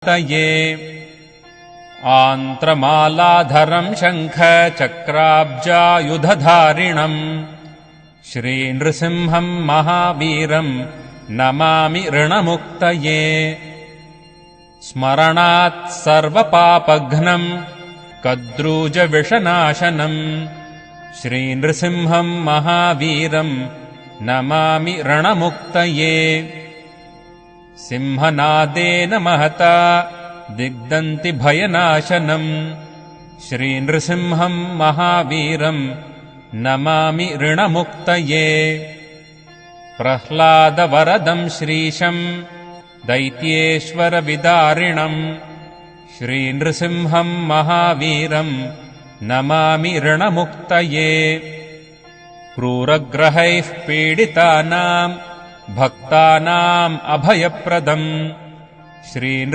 तये आन्त्रमालाधरम् शङ्खचक्राब्जायुधधारिणम् श्रीनृसिंहम् महावीरम् नमामि ऋणमुक्तये स्मरणात् सर्वपापघ्नम् कद्रूजविषनाशनम् श्रीनृसिंहम् महावीरम् नमामि रणमुक्तये सिंहनादेन महता दिग्दन्ति भयनाशनम् श्रीनृसिंहम् महावीरम् नमामि ऋणमुक्तये प्रह्लादवरदम् श्रीशम् दैत्येश्वरविदारिणम् श्रीनृसिंहम् महावीरम् नमामि ऋणमुक्तये क्रूरग्रहैः पीडितानाम् भक्तानाम् अभयप्रदम्